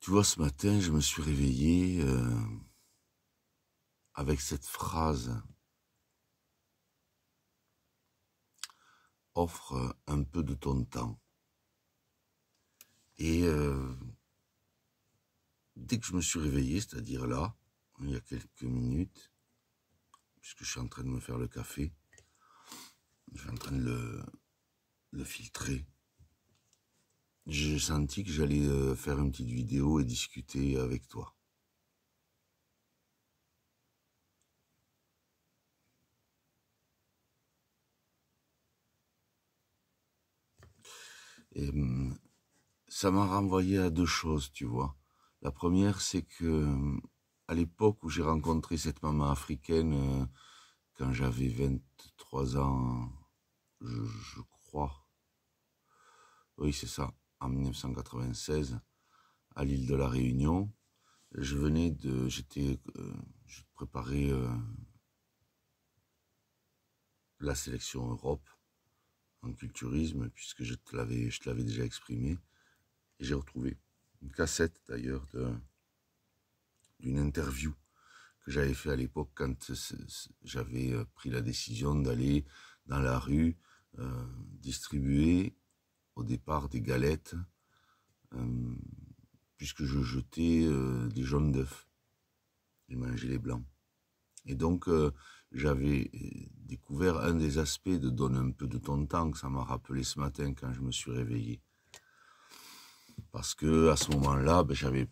Tu vois, ce matin, je me suis réveillé avec cette phrase « Offre un peu de ton temps ». Et dès que je me suis réveillé, c'est-à-dire là, il y a quelques minutes, puisque je suis en train de me faire le café, je suis en train de le filtrer, j'ai senti que j'allais faire une petite vidéo et discuter avec toi. Et ça m'a renvoyé à deux choses, tu vois. La première, c'est que à l'époque où j'ai rencontré cette maman africaine, quand j'avais 23 ans, je crois, oui c'est ça, en 1996, à l'île de la Réunion, je préparais la sélection Europe en culturisme, puisque je te l'avais déjà exprimé, et j'ai retrouvé une cassette d'ailleurs d'une interview que j'avais fait à l'époque quand j'avais pris la décision d'aller dans la rue distribuer au départ des galettes puisque je jetais des jaunes d'œufs et mangeais les blancs. Et donc j'avais découvert un des aspects de donne un peu de ton temps que ça m'a rappelé ce matin quand je me suis réveillé. Parce que à ce moment-là, j'avais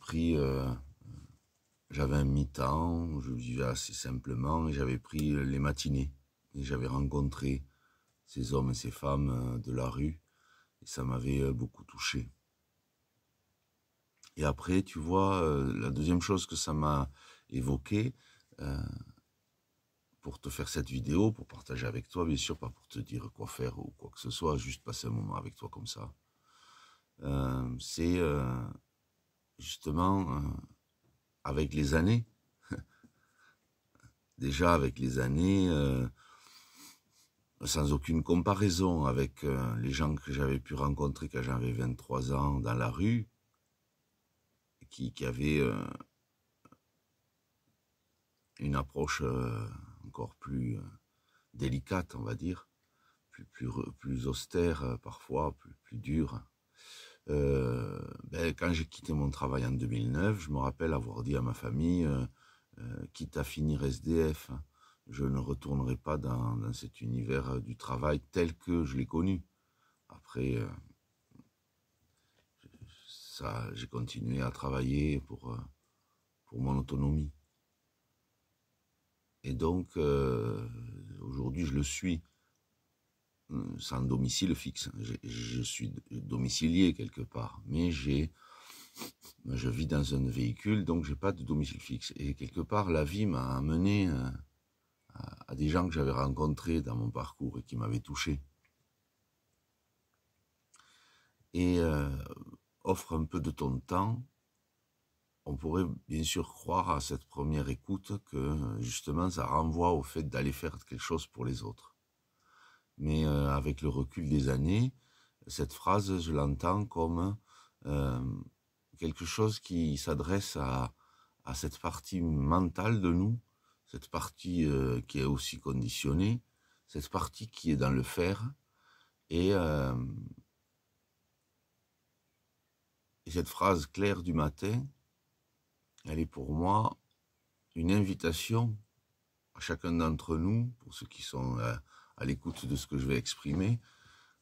un mi-temps, je vivais assez simplement et j'avais pris les matinées. Et j'avais rencontré ces hommes et ces femmes de la rue et ça m'avait beaucoup touché. Et après, tu vois, la deuxième chose que ça m'a évoqué, pour te faire cette vidéo, pour partager avec toi, bien sûr, pas pour te dire quoi faire ou quoi que ce soit, juste passer un moment avec toi comme ça, c'est justement avec les années, déjà avec les années, sans aucune comparaison avec les gens que j'avais pu rencontrer quand j'avais 23 ans dans la rue, qui avaient une approche encore plus délicate, on va dire, plus austère parfois, plus dure. Quand j'ai quitté mon travail en 2009, je me rappelle avoir dit à ma famille, quitte à finir SDF, je ne retournerai pas dans cet univers du travail tel que je l'ai connu. Après, j'ai continué à travailler pour mon autonomie. Et donc, aujourd'hui, je le suis, sans domicile fixe. Je suis domicilié quelque part, mais je vis dans un véhicule, donc j'ai pas de domicile fixe. Et quelque part, la vie m'a amené à des gens que j'avais rencontrés dans mon parcours et qui m'avaient touché. Et offre un peu de ton temps. On pourrait bien sûr croire à cette première écoute que justement ça renvoie au fait d'aller faire quelque chose pour les autres. Mais avec le recul des années, cette phrase, je l'entends comme quelque chose qui s'adresse à cette partie mentale de nous, cette partie qui est aussi conditionnée, cette partie qui est dans le faire, et cette phrase claire du matin, elle est pour moi une invitation à chacun d'entre nous, pour ceux qui sont à l'écoute de ce que je vais exprimer,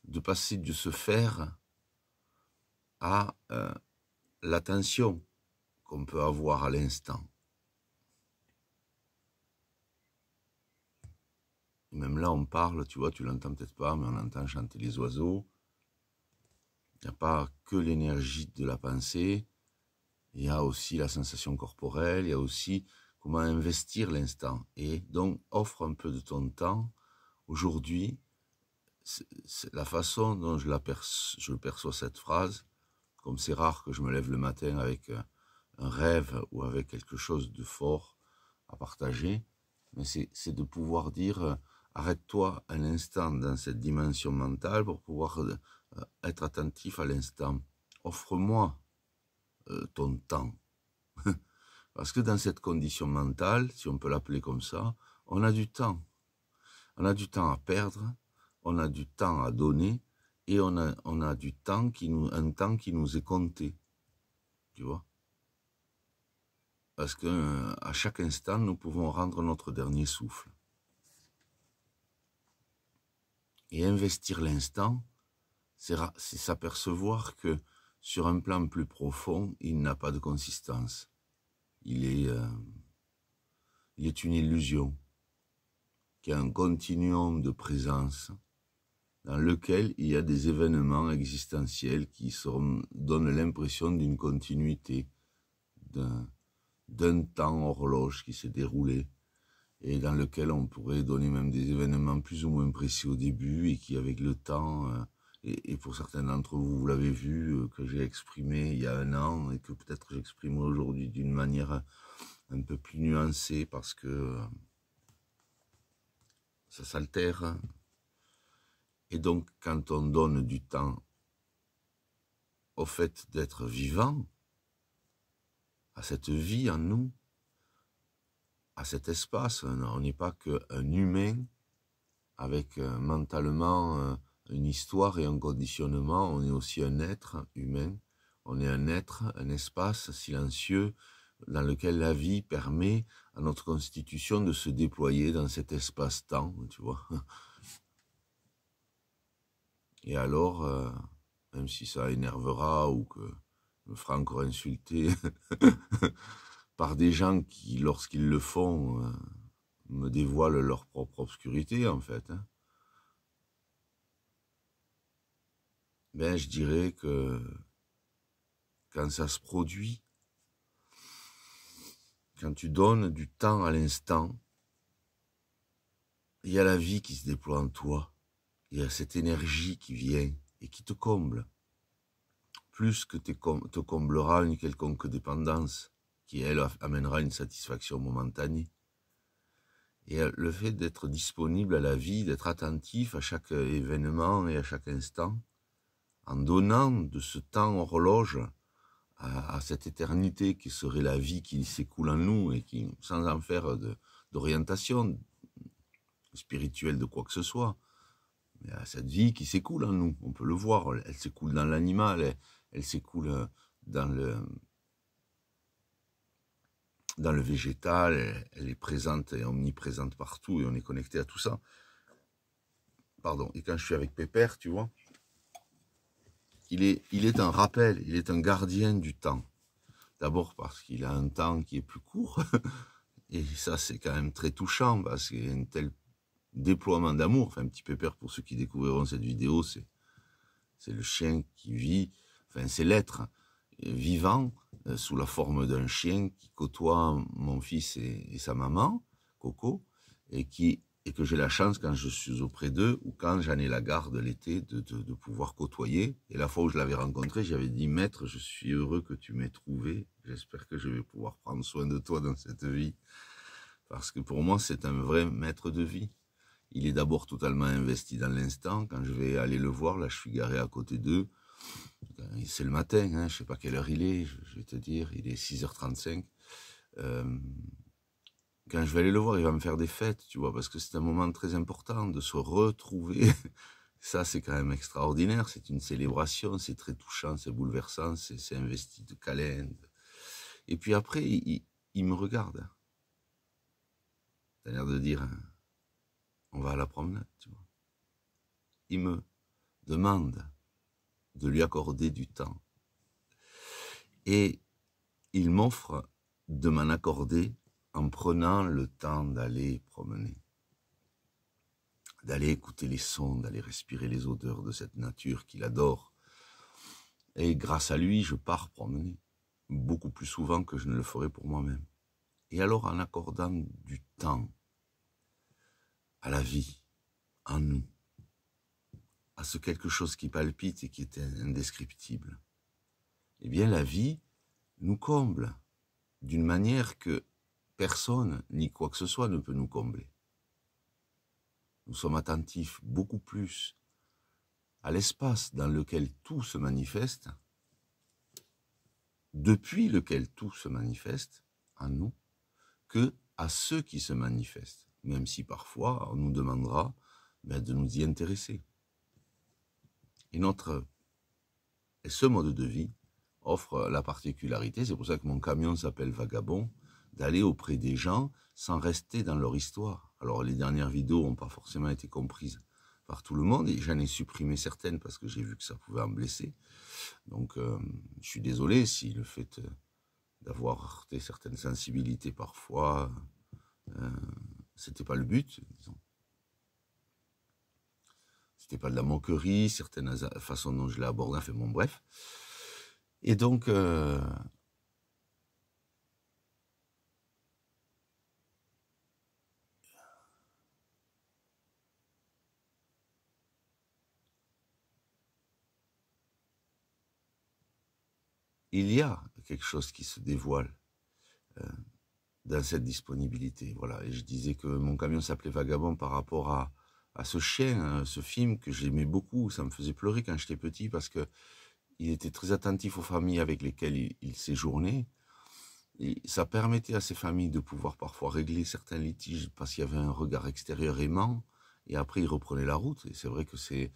de passer de ce faire à l'attention qu'on peut avoir à l'instant. Même là, on parle, tu vois, tu l'entends peut-être pas, mais on entend chanter les oiseaux. Il n'y a pas que l'énergie de la pensée, il y a aussi la sensation corporelle, il y a aussi comment investir l'instant. Et donc, offre un peu de ton temps. Aujourd'hui, c'est la façon dont je perçois cette phrase, comme c'est rare que je me lève le matin avec un rêve ou avec quelque chose de fort à partager, mais c'est de pouvoir dire arrête-toi un instant dans cette dimension mentale pour pouvoir être attentif à l'instant. Offre-moi ton temps. Parce que dans cette condition mentale, si on peut l'appeler comme ça, on a du temps. On a du temps à perdre, on a du temps à donner, et on a du temps un temps qui nous est compté. Tu vois? Parce que à chaque instant, nous pouvons rendre notre dernier souffle. Et investir l'instant, c'est s'apercevoir que sur un plan plus profond, il n'a pas de consistance. Il est une illusion, qui a un continuum de présence dans lequel il y a des événements existentiels qui donnent l'impression d'une continuité, d'un temps horloge qui s'est déroulé, et dans lequel on pourrait donner même des événements plus ou moins précis au début, et qui avec le temps, et pour certains d'entre vous, vous l'avez vu, que j'ai exprimé il y a un an, et que peut-être j'exprime aujourd'hui d'une manière un peu plus nuancée, parce que ça s'altère. Et donc, quand on donne du temps au fait d'être vivant, à cette vie en nous, à cet espace, on n'est pas qu'un humain avec mentalement une histoire et un conditionnement, on est aussi un être humain, on est un être, un espace silencieux dans lequel la vie permet à notre constitution de se déployer dans cet espace-temps, tu vois. Et alors, même si ça énervera ou que me fera encore insulter par des gens qui, lorsqu'ils le font, me dévoilent leur propre obscurité, en fait, ben, je dirais que quand ça se produit, quand tu donnes du temps à l'instant, il y a la vie qui se déploie en toi, il y a cette énergie qui vient et qui te comble, plus que te comblera une quelconque dépendance, qui, elle, amènera une satisfaction momentanée. Et le fait d'être disponible à la vie, d'être attentif à chaque événement et à chaque instant, en donnant de ce temps horloge à cette éternité qui serait la vie qui s'écoule en nous, et qui, sans en faire d'orientation spirituelle de quoi que ce soit, mais à cette vie qui s'écoule en nous, on peut le voir, elle s'écoule dans l'animal, elle s'écoule dans le végétal, elle est présente et omniprésente partout, et on est connecté à tout ça. Pardon, et quand je suis avec Pépère, tu vois, il est un rappel, il est un gardien du temps. D'abord parce qu'il a un temps qui est plus court, et ça c'est quand même très touchant, parce qu'il y a un tel déploiement d'amour. Enfin, un petit Pépère, pour ceux qui découvriront cette vidéo, c'est le chien qui vit, enfin c'est l'être vivant, sous la forme d'un chien qui côtoie mon fils et sa maman, Coco, et que j'ai la chance, quand je suis auprès d'eux, ou quand j'en ai la garde l'été, de pouvoir côtoyer. Et la fois où je l'avais rencontré, j'avais dit: Maître, je suis heureux que tu m'aies trouvé, j'espère que je vais pouvoir prendre soin de toi dans cette vie. Parce que pour moi, c'est un vrai maître de vie. Il est d'abord totalement investi dans l'instant. Quand je vais aller le voir, là je suis garé à côté d'eux, c'est le matin, hein, je sais pas quelle heure il est, je vais te dire, il est 6h35. Quand je vais aller le voir, il va me faire des fêtes, tu vois, parce que c'est un moment très important de se retrouver. Ça, c'est quand même extraordinaire, c'est une célébration, c'est très touchant, c'est bouleversant, c'est investi de câlins. Et puis après, il me regarde. C'est-à-dire de dire, on va à la promenade, tu vois. Il me demande de lui accorder du temps. Et il m'offre de m'en accorder en prenant le temps d'aller promener, d'aller écouter les sons, d'aller respirer les odeurs de cette nature qu'il adore. Et grâce à lui, je pars promener, beaucoup plus souvent que je ne le ferais pour moi-même. Et alors, en accordant du temps à la vie, en nous, à ce quelque chose qui palpite et qui est indescriptible, eh bien la vie nous comble d'une manière que personne ni quoi que ce soit ne peut nous combler. Nous sommes attentifs beaucoup plus à l'espace dans lequel tout se manifeste depuis lequel tout se manifeste en nous, que à ceux qui se manifestent, même si parfois on nous demandera de nous y intéresser. Et ce mode de vie offre la particularité, c'est pour ça que mon camion s'appelle Vagabond, d'aller auprès des gens sans rester dans leur histoire. Alors les dernières vidéos n'ont pas forcément été comprises par tout le monde, et j'en ai supprimé certaines parce que j'ai vu que ça pouvait en blesser. Donc je suis désolé si le fait d'avoir heurté certaines sensibilités parfois, c'était pas le but, disons. C'était pas de la moquerie, certaines façons dont je l'ai abordé, enfin bon, bref. Et donc, il y a quelque chose qui se dévoile dans cette disponibilité. Voilà. Et je disais que mon camion s'appelait Vagabond par rapport à ce chien, ce film que j'aimais beaucoup. Ça me faisait pleurer quand j'étais petit parce que il était très attentif aux familles avec lesquelles il séjournait. Et ça permettait à ces familles de pouvoir parfois régler certains litiges parce qu'il y avait un regard extérieur aimant. Et après, ils reprenaient la route. Et c'est vrai que c'est,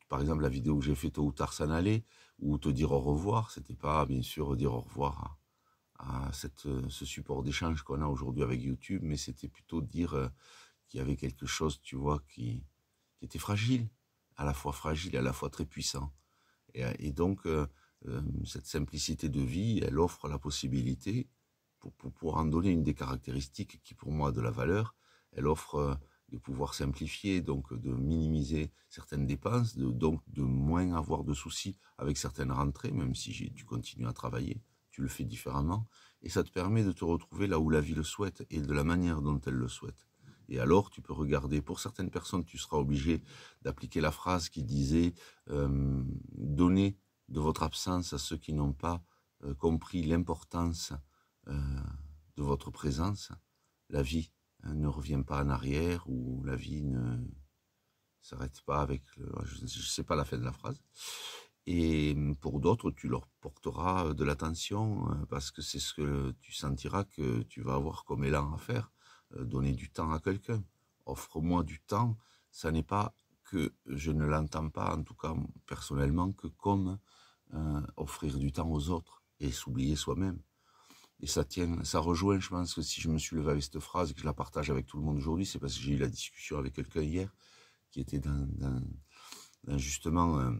par exemple, la vidéo que j'ai fait tôt ou tard s'en aller, ou te dire au revoir, c'était pas, bien sûr, dire au revoir à ce support d'échange qu'on a aujourd'hui avec YouTube, mais c'était plutôt dire qu'il y avait quelque chose, tu vois, qui était fragile, à la fois fragile et à la fois très puissant. Et donc, cette simplicité de vie, elle offre la possibilité, pour en donner une des caractéristiques qui pour moi a de la valeur, elle offre de pouvoir simplifier, donc de minimiser certaines dépenses, donc de moins avoir de soucis avec certaines rentrées, même si tu continues à travailler, tu le fais différemment, et ça te permet de te retrouver là où la vie le souhaite et de la manière dont elle le souhaite. Et alors, tu peux regarder, pour certaines personnes, tu seras obligé d'appliquer la phrase qui disait donnez de votre absence à ceux qui n'ont pas compris l'importance de votre présence. La vie ne revient pas en arrière, ou la vie ne s'arrête pas avec je ne sais pas la fin de la phrase. Et pour d'autres, tu leur porteras de l'attention parce que c'est ce que tu sentiras que tu vas avoir comme élan à faire. Donner du temps à quelqu'un. Offre-moi du temps. Ça n'est pas que je ne l'entends pas, en tout cas personnellement, que comme offrir du temps aux autres et s'oublier soi-même. Et ça rejoint, je pense que si je me suis levé avec cette phrase et que je la partage avec tout le monde aujourd'hui, c'est parce que j'ai eu la discussion avec quelqu'un hier qui était dans justement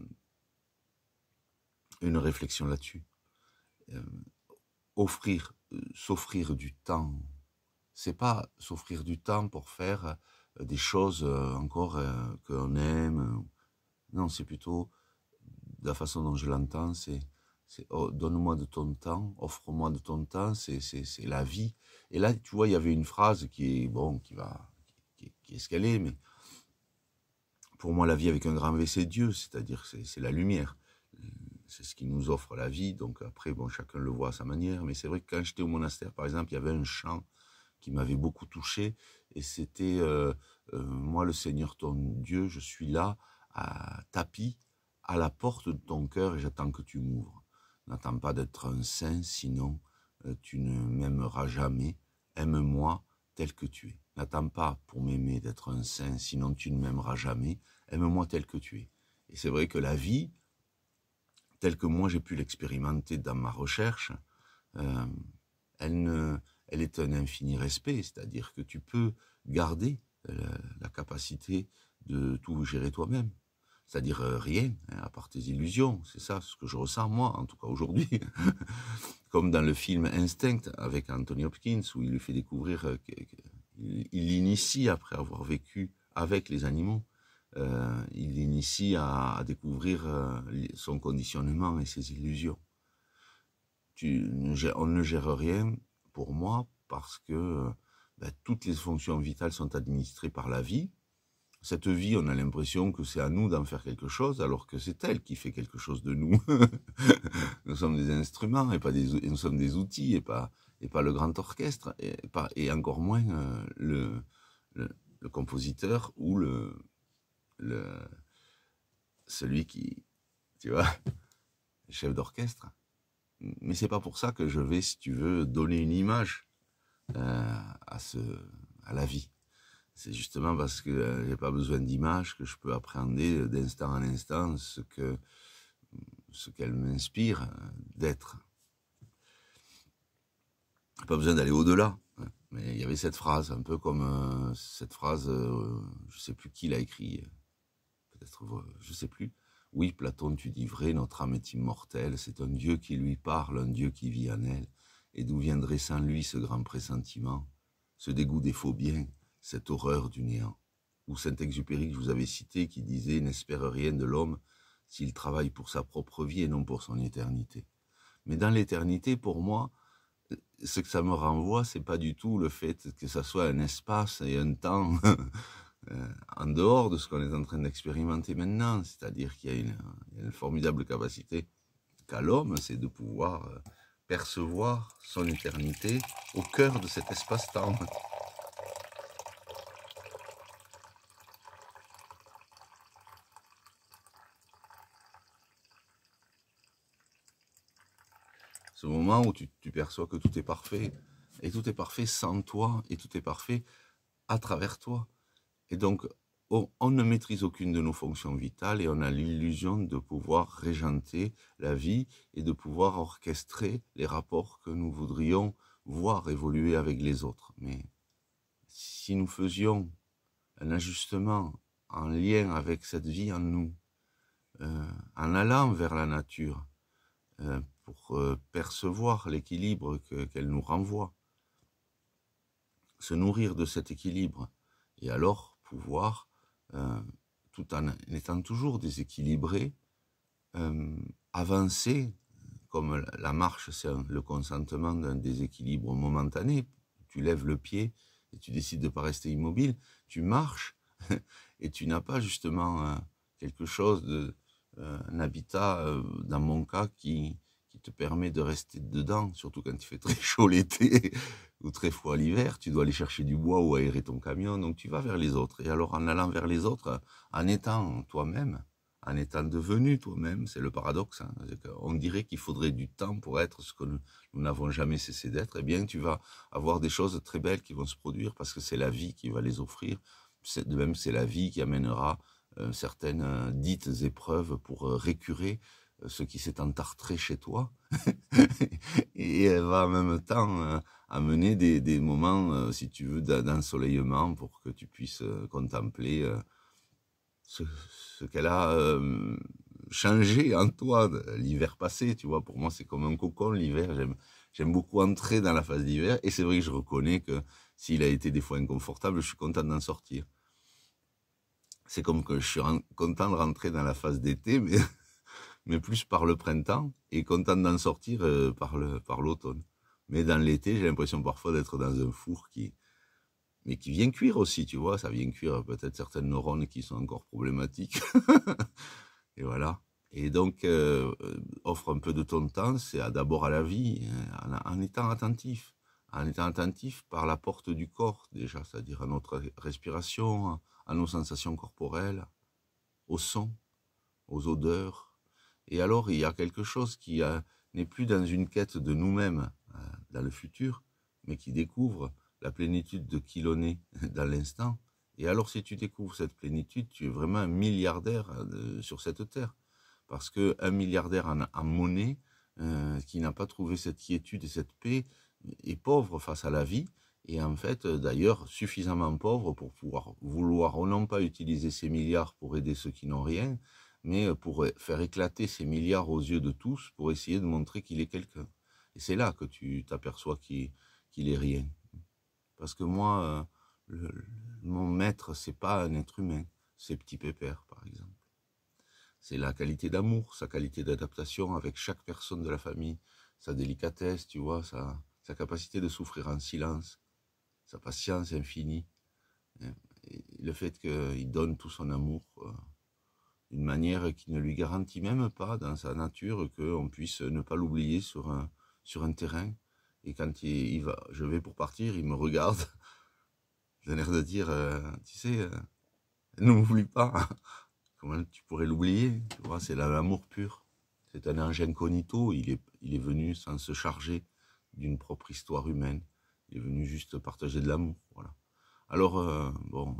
une réflexion là-dessus. S'offrir du temps, c'est pas s'offrir du temps pour faire des choses encore qu'on aime. Non, c'est plutôt, la façon dont je l'entends, c'est oh, donne-moi de ton temps, offre-moi de ton temps, c'est la vie. Et là, tu vois, il y avait une phrase qui est, bon, qui est ce qu'elle est, mais pour moi, la vie avec un grand V, c'est Dieu, c'est-à-dire c'est la lumière. C'est ce qui nous offre la vie, donc après, bon, chacun le voit à sa manière, mais c'est vrai que quand j'étais au monastère, par exemple, il y avait un chant qui m'avait beaucoup touché, et c'était moi, le Seigneur ton Dieu, je suis là, à tapis, à la porte de ton cœur, et j'attends que tu m'ouvres. N'attends pas d'être un saint, sinon tu ne m'aimeras jamais. Aime-moi tel que tu es. N'attends pas pour m'aimer d'être un saint, sinon tu ne m'aimeras jamais. Aime-moi tel que tu es. Et c'est vrai que la vie, telle que moi j'ai pu l'expérimenter dans ma recherche, elle est un infini respect, c'est-à-dire que tu peux garder la capacité de tout gérer toi-même. C'est-à-dire rien, hein, à part tes illusions. C'est ça ce que je ressens moi, en tout cas aujourd'hui. Comme dans le film Instinct avec Anthony Hopkins, où il lui fait découvrir il l'initie après avoir vécu avec les animaux. Il l'initie à découvrir son conditionnement et ses illusions. On ne gère rien pour moi parce que toutes les fonctions vitales sont administrées par la vie. Cette vie, on a l'impression que c'est à nous d'en faire quelque chose, alors que c'est elle qui fait quelque chose de nous. Nous sommes des instruments et nous sommes des outils et pas le grand orchestre et encore moins le compositeur ou celui qui, tu vois, le chef d'orchestre. Mais c'est pas pour ça que je vais, si tu veux, donner une image à la vie. C'est justement parce que j'ai pas besoin d'image que je peux appréhender d'instant en instant ce qu'elle m'inspire d'être. Pas besoin d'aller au-delà. Mais il y avait cette phrase, un peu comme cette phrase, je sais plus qui l'a écrit, peut-être, je sais plus. Oui, Platon, tu dis vrai, notre âme est immortelle, c'est un Dieu qui lui parle, un Dieu qui vit en elle. Et d'où viendrait sans lui ce grand pressentiment, ce dégoût des faux biens, cette horreur du néant? Ou Saint-Exupéry que je vous avais cité, qui disait « N'espère rien de l'homme s'il travaille pour sa propre vie et non pour son éternité. » Mais dans l'éternité, pour moi, ce que ça me renvoie, c'est pas du tout le fait que ça soit un espace et un temps en dehors de ce qu'on est en train d'expérimenter maintenant. C'est-à-dire qu'il y a une formidable capacité qu'a l'homme, c'est de pouvoir percevoir son éternité au cœur de cet espace-temps. Ce moment où tu perçois que tout est parfait, et tout est parfait sans toi, et tout est parfait à travers toi. Et donc, on ne maîtrise aucune de nos fonctions vitales et on a l'illusion de pouvoir régenter la vie et de pouvoir orchestrer les rapports que nous voudrions voir évoluer avec les autres. Mais si nous faisions un ajustement en lien avec cette vie en nous, en allant vers la nature, pour percevoir l'équilibre qu'elle nous renvoie, se nourrir de cet équilibre, et alors pouvoir, tout en étant toujours déséquilibré, avancer, comme la marche, c'est le consentement d'un déséquilibre momentané. Tu lèves le pied et tu décides de ne pas rester immobile, tu marches, et tu n'as pas justement quelque chose un habitat, dans mon cas, qui te permet de rester dedans, surtout quand il fait très chaud l'été ou très froid l'hiver. Tu dois aller chercher du bois ou aérer ton camion, donc tu vas vers les autres. Et alors, en allant vers les autres, en étant toi-même, en étant devenu toi-même, c'est le paradoxe, hein. On dirait qu'il faudrait du temps pour être ce que nous n'avons jamais cessé d'être. Eh bien, tu vas avoir des choses très belles qui vont se produire parce que c'est la vie qui va les offrir. De même, c'est la vie qui amènera certaines dites épreuves pour récurer ce qui s'est entartré chez toi. Et elle va en même temps amener des moments, si tu veux, d'ensoleillement pour que tu puisses contempler ce qu'elle a changé en toi l'hiver passé. Tu vois, pour moi, c'est comme un cocon l'hiver. J'aime beaucoup entrer dans la phase d'hiver. Et c'est vrai que je reconnais que s'il a été des fois inconfortable, je suis content d'en sortir. C'est comme que je suis content de rentrer dans la phase d'été, mais plus par le printemps, et content d'en sortir par l'automne. Mais dans l'été, j'ai l'impression parfois d'être dans un four mais qui vient cuire aussi, tu vois, ça vient cuire peut-être certaines neurones qui sont encore problématiques. Et voilà. Et donc, offre un peu de ton temps, c'est d'abord à la vie, en étant attentif. En étant attentif par la porte du corps, déjà, c'est-à-dire à notre respiration, à nos sensations corporelles, au son, aux odeurs. Et alors, il y a quelque chose qui n'est plus dans une quête de nous-mêmes dans le futur, mais qui découvre la plénitude de qui l'on est dans l'instant. Et alors, si tu découvres cette plénitude, tu es vraiment un milliardaire sur cette terre. Parce qu'un milliardaire en monnaie, qui n'a pas trouvé cette quiétude et cette paix, est pauvre face à la vie, et en fait, d'ailleurs, suffisamment pauvre pour pouvoir vouloir ou non pas utiliser ces milliards pour aider ceux qui n'ont rien, mais pour faire éclater ces milliards aux yeux de tous, pour essayer de montrer qu'il est quelqu'un. Et c'est là que tu t'aperçois qu'il est rien. Parce que moi, mon maître, c'est pas un être humain, c'est Petit Pépère, par exemple. C'est la qualité d'amour, sa qualité d'adaptation avec chaque personne de la famille, sa délicatesse, tu vois, sa capacité de souffrir en silence, sa patience infinie, et le fait qu'il donne tout son amour d'une manière qui ne lui garantit même pas dans sa nature qu'on puisse ne pas l'oublier sur un terrain. Et quand je vais pour partir, il me regarde d'un air de dire, tu sais, ne m'oublie pas. Comment tu pourrais l'oublier? Tu vois, c'est l'amour pur. c'est un ange incognito, il est venu sans se charger d'une propre histoire humaine, il est venu juste partager de l'amour, voilà. Alors, bon,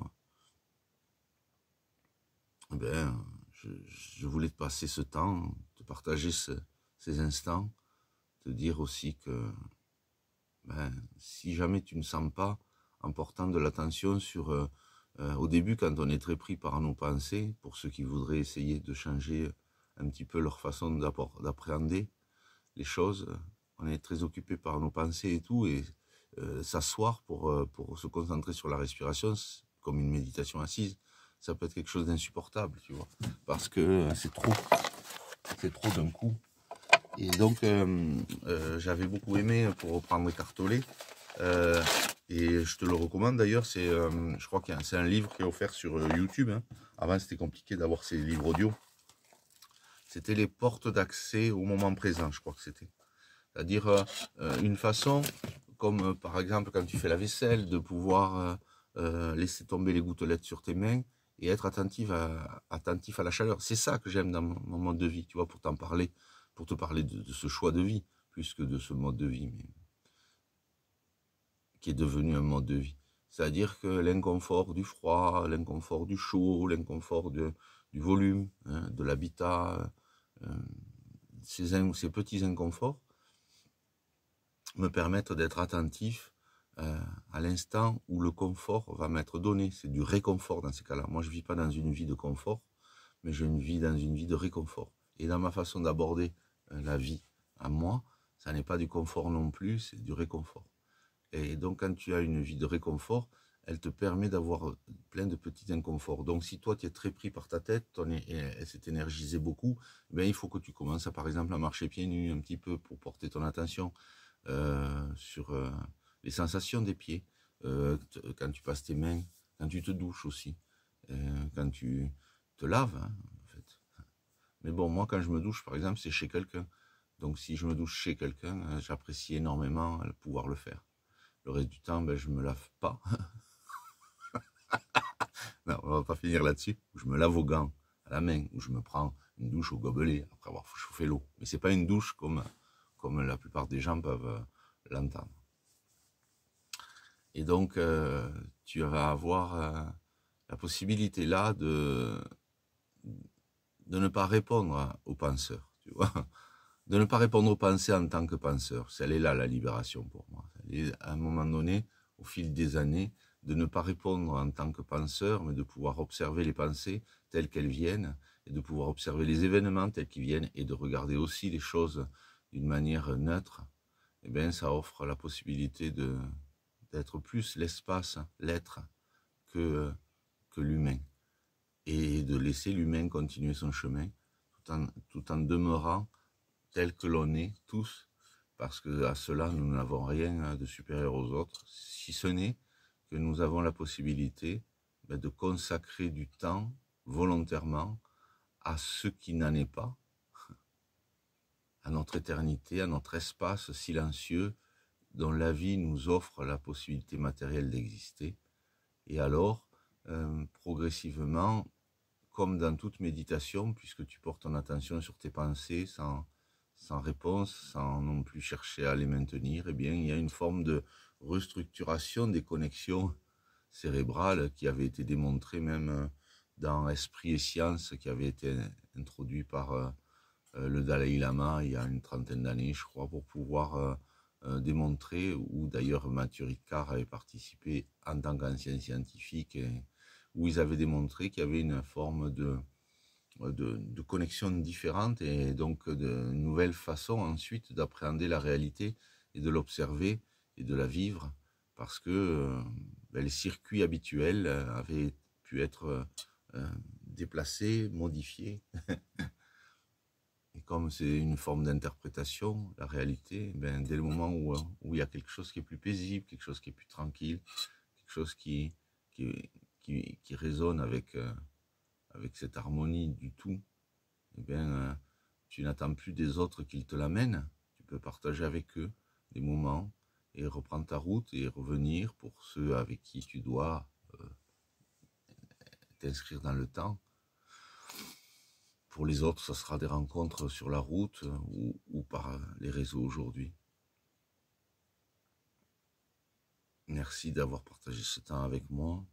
ben, je voulais te passer ce temps, te partager ces instants, te dire aussi que ben, si jamais tu ne sens pas, en portant de l'attention sur, au début, quand on est très pris par nos pensées, pour ceux qui voudraient essayer de changer un petit peu leur façon d'appréhender les choses, on est très occupé par nos pensées et tout, et s'asseoir pour se concentrer sur la respiration, comme une méditation assise, ça peut être quelque chose d'insupportable, tu vois, parce que c'est trop d'un coup. Et donc, j'avais beaucoup aimé, pour reprendre Écartolé, et je te le recommande d'ailleurs, je crois que c'est un livre qui est offert sur YouTube, hein. Avant, c'était compliqué d'avoir ces livres audio. C'était les portes d'accès au moment présent, je crois que c'était. C'est-à-dire une façon, comme par exemple quand tu fais la vaisselle, de pouvoir laisser tomber les gouttelettes sur tes mains et être attentif à la chaleur. C'est ça que j'aime dans mon mode de vie, tu vois, pour te parler de ce choix de vie, plus que de ce mode de vie, mais qui est devenu un mode de vie. C'est-à-dire que l'inconfort du froid, l'inconfort du chaud, l'inconfort du volume, hein, de l'habitat, ces petits inconforts me permettent d'être attentif à l'instant où le confort va m'être donné. C'est du réconfort dans ces cas-là. Moi, je ne vis pas dans une vie de confort, mais je vis dans une vie de réconfort. Et dans ma façon d'aborder la vie à moi, ça n'est pas du confort non plus, c'est du réconfort. Et donc, quand tu as une vie de réconfort, elle te permet d'avoir plein de petits inconforts. Donc, si toi, tu es très pris par ta tête, elle s'est énergisée beaucoup, ben, il faut que tu commences, par exemple, à marcher pieds nus un petit peu pour porter ton attention sur les sensations des pieds, quand tu passes tes mains, quand tu te douches aussi, quand tu te laves, hein, en fait. Mais bon, moi, quand je me douche, par exemple, c'est chez quelqu'un. Donc, si je me douche chez quelqu'un, j'apprécie énormément pouvoir le faire. Le reste du temps, ben, je me lave pas. Non, on va pas finir là-dessus. Je me lave aux gants, à la main, ou je me prends une douche au gobelet après avoir chauffé l'eau. Mais c'est pas une douche comme la plupart des gens peuvent l'entendre. Et donc, tu vas avoir la possibilité là de ne pas répondre aux penseurs, tu vois, de ne pas répondre aux pensées en tant que penseur. Elle est là la libération pour moi. Elle est, à un moment donné, au fil des années, de ne pas répondre en tant que penseur, mais de pouvoir observer les pensées telles qu'elles viennent, et de pouvoir observer les événements tels qu'ils viennent, et de regarder aussi les choses d'une manière neutre. Eh bien, ça offre la possibilité d'être plus l'espace, l'être, que l'humain, et de laisser l'humain continuer son chemin, tout en demeurant tel que l'on est tous, parce que à cela, nous n'avons rien de supérieur aux autres, si ce n'est que nous avons la possibilité de consacrer du temps volontairement à ce qui n'en est pas, à notre éternité, à notre espace silencieux dont la vie nous offre la possibilité matérielle d'exister. Et alors, progressivement, comme dans toute méditation, puisque tu portes ton attention sur tes pensées sans réponse, sans non plus chercher à les maintenir, eh bien, il y a une forme de restructuration des connexions cérébrales qui avait été démontrée même dans Esprit et Science, qui avait été introduit par le Dalai Lama il y a une trentaine d'années, je crois, pour pouvoir démontrer, où d'ailleurs Mathieu Ricard avait participé en tant qu'ancien scientifique, où ils avaient démontré qu'il y avait une forme de connexion différente et donc de nouvelles façons ensuite d'appréhender la réalité et de l'observer et de la vivre, parce que les circuits habituels avaient pu être déplacés, modifiés. Et comme c'est une forme d'interprétation, la réalité, dès le moment où il y a quelque chose qui est plus paisible, quelque chose qui est plus tranquille, quelque chose qui résonne avec cette harmonie du tout, eh bien, tu n'attends plus des autres qu'ils te l'amènent. Tu peux partager avec eux des moments et reprendre ta route et revenir pour ceux avec qui tu dois t'inscrire dans le temps, Pour les autres, ça sera des rencontres sur la route ou par les réseaux aujourd'hui. Merci d'avoir partagé ce temps avec moi.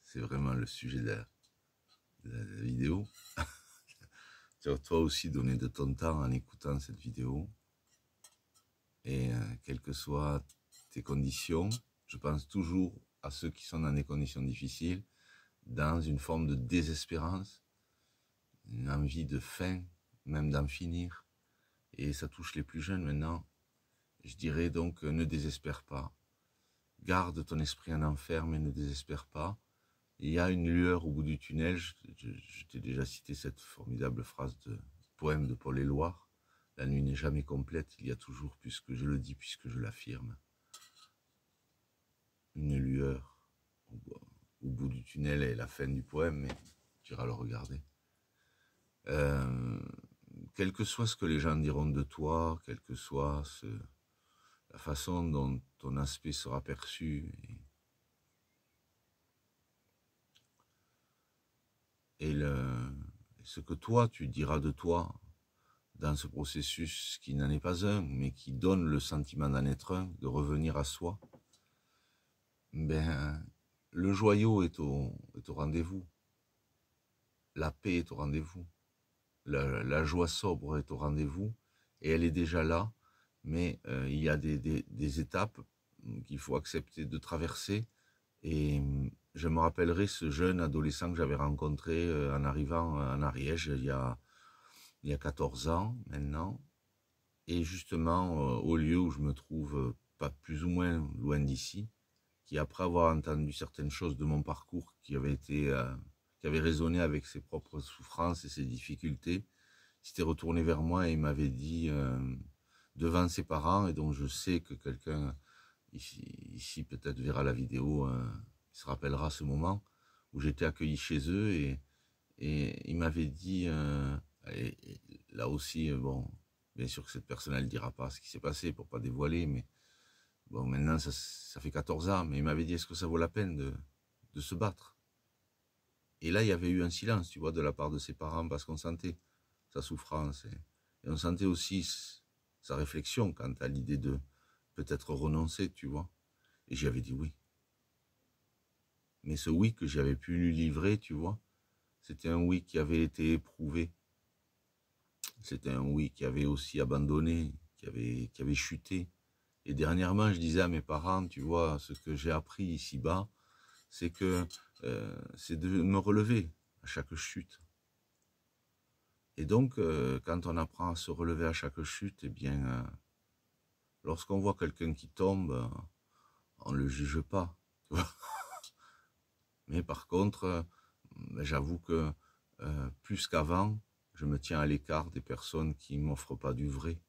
C'est vraiment le sujet de la vidéo. Tu vas toi aussi donner de ton temps en écoutant cette vidéo. Et quelles que soient tes conditions, je pense toujours à ceux qui sont dans des conditions difficiles, dans une forme de désespérance, une envie de fin, même d'en finir. Et ça touche les plus jeunes maintenant. Je dirais donc, ne désespère pas. Garde ton esprit en enfer, mais ne désespère pas. Il y a une lueur au bout du tunnel. Je t'ai déjà cité cette formidable phrase de poème de Paul Éluard. La nuit n'est jamais complète, il y a toujours, puisque je le dis, puisque je l'affirme, une lueur au bout du tunnel est la fin du poème, mais tu iras le regarder. Quel que soit ce que les gens diront de toi, quelle que soit la façon dont ton aspect sera perçu, et ce que toi tu diras de toi dans ce processus qui n'en est pas un, mais qui donne le sentiment d'en être un, de revenir à soi, ben, le joyau est au rendez-vous, la paix est au rendez-vous, la joie sobre est au rendez-vous, et elle est déjà là, mais il y a des étapes qu'il faut accepter de traverser, et je me rappellerai ce jeune adolescent que j'avais rencontré en arrivant en Ariège il y a 14 ans maintenant, et justement au lieu où je me trouve pas plus ou moins loin d'ici, qui après avoir entendu certaines choses de mon parcours qui avait résonné avec ses propres souffrances et ses difficultés, s'était retourné vers moi et il m'avait dit devant ses parents, et donc je sais que quelqu'un ici peut-être verra la vidéo, il se rappellera ce moment où j'étais accueilli chez eux, et il m'avait dit, et là aussi, bon, bien sûr que cette personne elle dira pas ce qui s'est passé pour pas dévoiler, mais bon, maintenant ça fait 14 ans, mais il m'avait dit, est-ce que ça vaut la peine de se battre? Et là il y avait eu un silence, tu vois, de la part de ses parents, parce qu'on sentait sa souffrance, et on sentait aussi sa réflexion quant à l'idée de peut-être renoncer, tu vois. Et j'y avais dit oui. Mais ce oui que j'avais pu lui livrer, tu vois, c'était un oui qui avait été éprouvé. C'était un oui qui avait aussi abandonné, qui avait chuté. Et dernièrement, je disais à mes parents, tu vois, ce que j'ai appris ici-bas, c'est que c'est de me relever à chaque chute. Et donc, quand on apprend à se relever à chaque chute, eh bien, lorsqu'on voit quelqu'un qui tombe, on ne le juge pas. Tu vois. Mais par contre, j'avoue que plus qu'avant, je me tiens à l'écart des personnes qui ne m'offrent pas du vrai.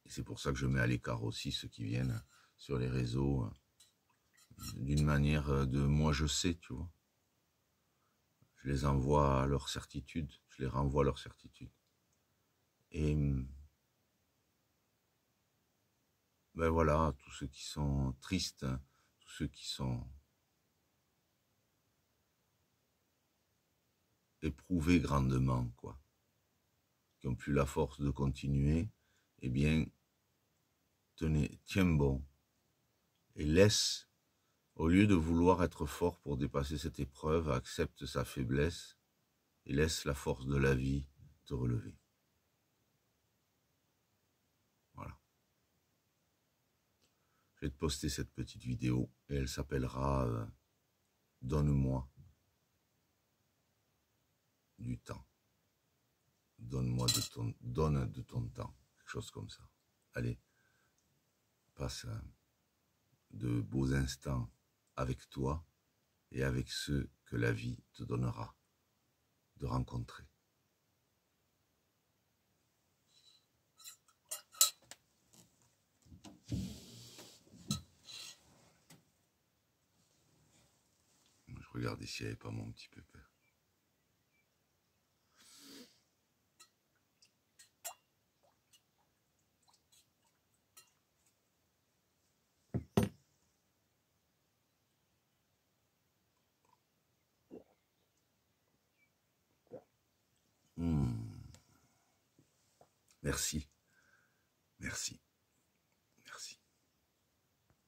Et c'est pour ça que je mets à l'écart aussi ceux qui viennent sur les réseaux d'une manière de moi je sais, tu vois. Je les envoie à leur certitude, je les renvoie à leur certitude. Et ben voilà, tous ceux qui sont tristes, tous ceux qui sont éprouvés grandement, quoi, qui ont plus la force de continuer, eh bien, tiens bon, et laisse, au lieu de vouloir être fort pour dépasser cette épreuve, accepte sa faiblesse et laisse la force de la vie te relever. Voilà. Je vais te poster cette petite vidéo et elle s'appellera Donne-moi du temps. Donne de ton temps. Quelque chose comme ça. Allez, passe de beaux instants avec toi et avec ceux que la vie te donnera de rencontrer. Je regardais s'il n'y avait pas mon petit pépère. Merci. Merci.